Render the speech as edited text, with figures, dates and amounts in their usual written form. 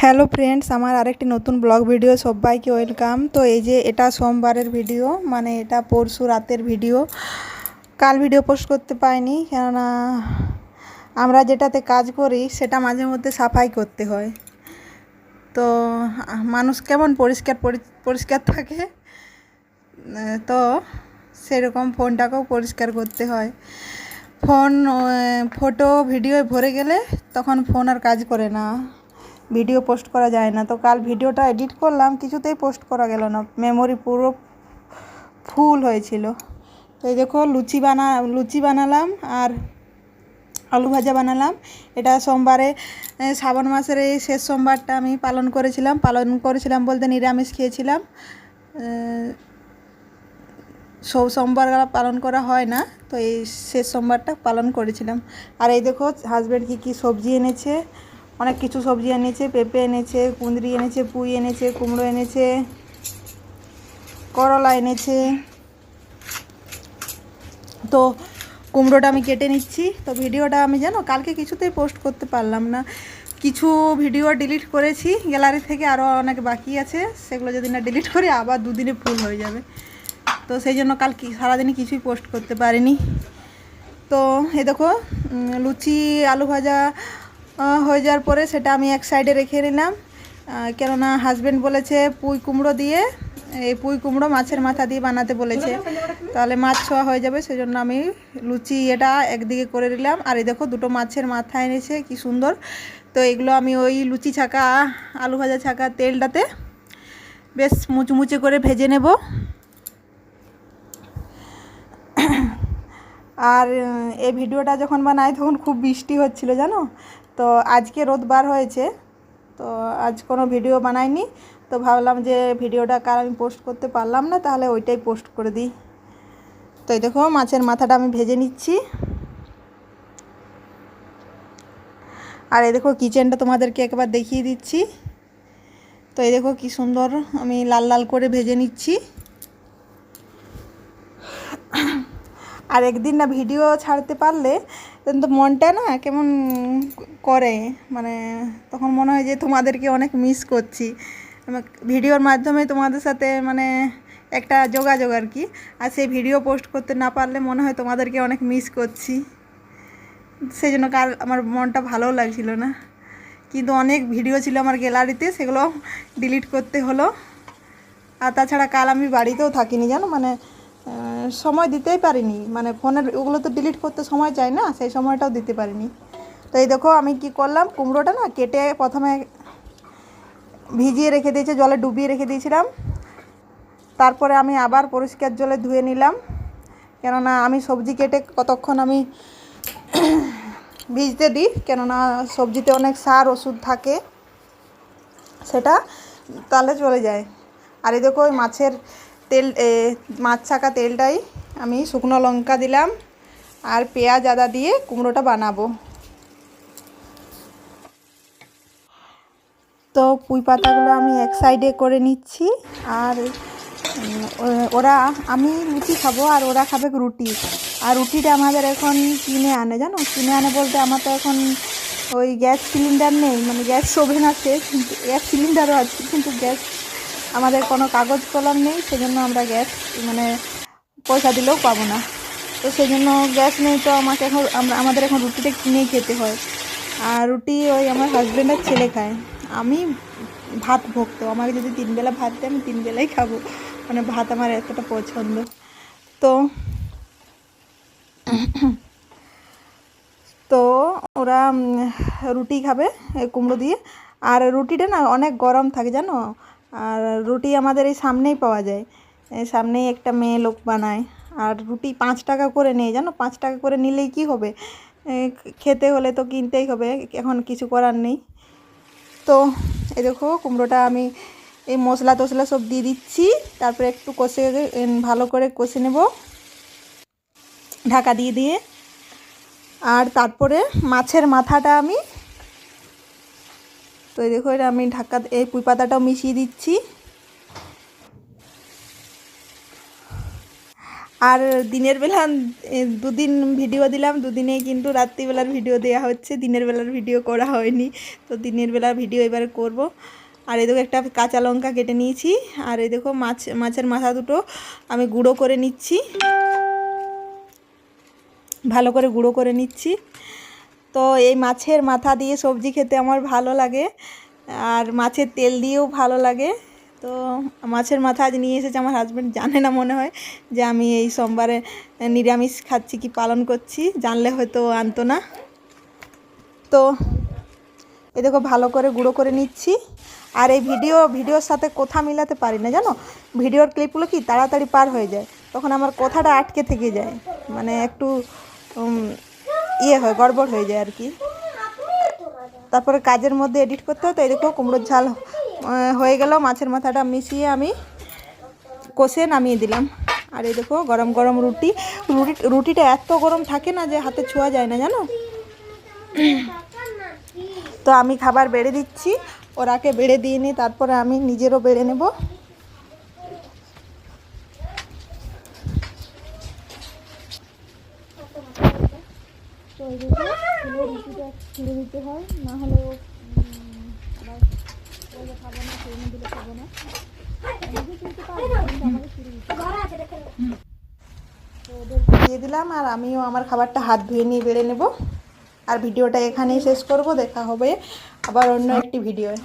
Hello friends, আমার আরেকটি নতুন ব্লগ ভিডিও সবাইকে ওয়েলকাম। তো এই যে এটা সোমবারের ভিডিও, মানে এটা পরশু রাতের ভিডিও। কাল ভিডিও পোস্ট করতে পাইনি, কেননা আমরা যেটাতে কাজ করি সেটা মাঝে মধ্যে সাফাই করতে হয়। তো মানুষ কেমন পরিষ্কার পরিষ্কার থাকে, তো সেরকম ফোনটাকেও পরিষ্কার করতে হয়। ফোন ফটো ভিডিও ভরে গেলে তখন ফোন আর কাজ করে না, ভিডিও পোস্ট করা যায় না। তো কাল ভিডিওটা এডিট করলাম, কিছুতেই পোস্ট করা গেল না, মেমোরি পুরো ফুল হয়েছিল। তো এই দেখো লুচি বানালাম আর আলু ভাজা বানালাম। এটা সোমবারে, শ্রাবণ মাসের এই শেষ সোমবারটা আমি পালন করেছিলাম বলতে নিরামিষ খেয়েছিলাম। সব সোমবার পালন করা হয় না, তো এই শেষ সোমবারটা পালন করেছিলাম। আর এই দেখো হাজব্যান্ড কী সবজি এনেছে, অনেক কিছু সবজি এনেছে। পেঁপে এনেছে, কুঁদরি এনেছে, পুঁই এনেছে, কুমড়ো এনেছে, করলা এনেছে। তো কুমড়োটা আমি কেটে নিচ্ছি। তো ভিডিওটা আমি কালকে কিছুতেই পোস্ট করতে পারলাম না, কিছু ভিডিও ডিলিট করেছি গ্যালারি থেকে, আরও অনেক বাকি আছে। সেগুলো যদি না ডিলিট করি আবার দুদিনে ফুল হয়ে যাবে। তো সেই জন্য কাল সারাদিনই কিছুই পোস্ট করতে পারিনি। তো এই দেখো লুচি আলু ভাজা হয়ে যাওয়ার পরে সেটা আমি এক সাইডে রেখে নিলাম, কেননা হাজব্যান্ড বলেছে পুঁই কুমড়ো দিয়ে, এই পুঁই কুমড়ো মাছের মাথা দিয়ে বানাতে বলেছে, তাহলে মাছ ছোঁয়া হয়ে যাবে। সেজন্য আমি লুচি এটা একদিকে করে নিলাম। আর এই দেখো দুটো মাছের মাথা এনেছে, কি সুন্দর। তো এগুলো আমি ওই লুচি ছাকা আলু ভাজা ছাকা তেলটাতে বেশ মুচমুচে করে ভেজে নেব। আর এই ভিডিওটা যখন বানাই তখন খুব বৃষ্টি হচ্ছিল জানো। তো আজকে রোদ বার হয়েছে, তো আজ কোনো ভিডিও বানাইনি। তো ভাবলাম যে ভিডিওটা কাল আমি পোস্ট করতে পারলাম না, তাহলে ওইটাই পোস্ট করে দিই। তো এই দেখো মাছের মাথাটা আমি ভেজে নিচ্ছি। আর এই দেখো কিচেনটা তোমাদেরকে একবার দেখিয়ে দিচ্ছি। তো এই দেখো কি সুন্দর আমি লাল লাল করে ভেজে নিচ্ছি। আর একদিন না ভিডিও ছাড়তে পারলে কিন্তু মনটা না কেমন করে, মানে তখন মনে হয় যে তোমাদেরকে অনেক মিস করছি। ভিডিওর মাধ্যমে তোমাদের সাথে মানে একটা যোগাযোগ আর কি। আর সেই ভিডিও পোস্ট করতে না পারলে মনে হয় তোমাদেরকে অনেক মিস করছি। সেই জন্য কাল আমার মনটা ভালোও লাগছিল না, কিন্তু অনেক ভিডিও ছিল আমার গ্যালারিতে, সেগুলো ডিলিট করতে হলো। আর তাছাড়া কাল আমি বাড়িতেও থাকিনি জানো, মানে সময় দিতেই পারিনি, মানে ফোনের ওগুলো তো ডিলিট করতে সময় চাই না, সেই সময়টাও দিতে পারিনি। তো এই দেখো আমি কি করলাম, কুমড়োটা না কেটে প্রথমে ভিজিয়ে রেখে দিয়েছি, জলে ডুবিয়ে রেখে দিয়েছিলাম। তারপরে আমি আবার পরিষ্কার জলে ধুয়ে নিলাম, কেননা আমি সবজি কেটে কতক্ষণ আমি ভিজতে দিই, কেননা সবজিতে অনেক সার ওষুধ থাকে, সেটা তাহলে চলে যায়। আর এই দেখো ওই মাছের তেল, মাছ ছাকা তেলটাই আমি শুকনো লঙ্কা দিলাম আর পেঁয়াজ আদা দিয়ে কুমড়োটা বানাবো। তো পুঁই পাতাগুলো আমি এক সাইডে করে নিচ্ছি। আর আমি লুচি খাবো আর ওরা খাবে রুটি। আর রুটিটা আমাদের এখন কিনে আনে জানো, কিনে আনে বলতে আমার তো এখন ওই গ্যাস সিলিন্ডার নেই, মানে গ্যাস ওভেন আছে কিন্তু গ্যাস সিলিন্ডারও আছে, কিন্তু গ্যাস আমাদের কোনো কাগজ কলম নেই, সেজন্য আমরা গ্যাস মানে পয়সা দিলেও পাবো না। তো সেই জন্য গ্যাস নেই, তো আমাদের এখন রুটিটা কিনেই খেতে হয়। আর রুটি ওই আমার হাজব্যান্ডের ছেলে খায়, আমি ভাত ভক্ত, আমাকে যদি 3 বেলা ভাত দেয় আমি 3 বেলাই খাবো, মানে ভাত আমার এতটা পছন্দ। তো তো ওরা রুটি খাবে কুমড়ো দিয়ে। আর রুটিটা না অনেক গরম থাকে জানো। আর রুটি আমাদের এই সামনেই পাওয়া যায়, সামনেই একটা মেয়ে লোক বানায়। আর রুটি 5 টাকা করে নেয় জানো, 5 টাকা করে নিলেই কি হবে, খেতে হলে তো কিনতেই হবে, এখন কিছু করার নেই। তো এই দেখো কুমড়োটা আমি এই মশলা টশলা সব দিয়ে দিচ্ছি, তারপরে একটু কষে ভালো করে কষে নেব ঢাকা দিয়ে দিয়ে। আর তারপরে মাছের মাথাটা আমি, তো এই দেখো এটা আমি এই পুঁই পাতাটাও মিশিয়ে দিচ্ছি। আর দিনের বেলা দুদিন ভিডিও দিলাম, দুদিনেই কিন্তু রাত্রিবেলার ভিডিও দেওয়া হচ্ছে, দিনের বেলার ভিডিও করা হয়নি। তো দিনের বেলার ভিডিও এবারে করব। আর এই দেখো একটা কাঁচা লঙ্কা কেটে নিয়েছি। আর এই দেখো মাছের মাথা দুটো আমি গুঁড়ো করে নিচ্ছি, ভালো করে গুঁড়ো করে নিচ্ছি। তো এই মাছের মাথা দিয়ে সবজি খেতে আমার ভালো লাগে, আর মাছের তেল দিয়েও ভালো লাগে। তো মাছের মাথা আজ নিয়ে এসেছে, আমার হাজব্যান্ড জানে না মনে হয় যে আমি এই সোমবারে নিরামিষ খাচ্ছি কি পালন করছি, জানলে হয়তো আনতো না। তো এই দেখো ভালো করে গুঁড়ো করে নিচ্ছি। আর এই ভিডিওর সাথে কথা মিলাতে পারি না জানো, ভিডিওর ক্লিপগুলো কি তাড়াতাড়ি পার হয়ে যায়, তখন আমার কথাটা আটকে থেকে যায়, মানে একটু ইয়ে হয়, গড়বড় হয়ে যায় আর কি। তারপরে কাজের মধ্যে এডিট করতে হয়। তো এই দেখো কুমড়োর ঝাল হয়ে গেল, মাছের মাথাটা মিশিয়ে আমি কষে নামিয়ে দিলাম। আর এই দেখো গরম গরম রুটিটা এত গরম থাকে না যে হাতে ছোঁয়া যায় না জানো। তো আমি খাবার বেড়ে দিচ্ছি, ওরাকে বেড়ে দিয়ে নিই, তারপরে আমি নিজেরও বেড়ে নেব। তো এই দেখো রুটিটা ছিঁড়ে দিতে হয়, না হলে আবার খাবো না, ছেড়ে দিলে খাবো না। তো ওদেরকে দিয়ে দিলাম, আর আমিও আমার খাবারটা হাত ধুয়ে নিয়ে বেড়ে নেব। আর ভিডিওটা এখানেই শেষ করব, দেখা হবে আবার অন্য একটি ভিডিওয়।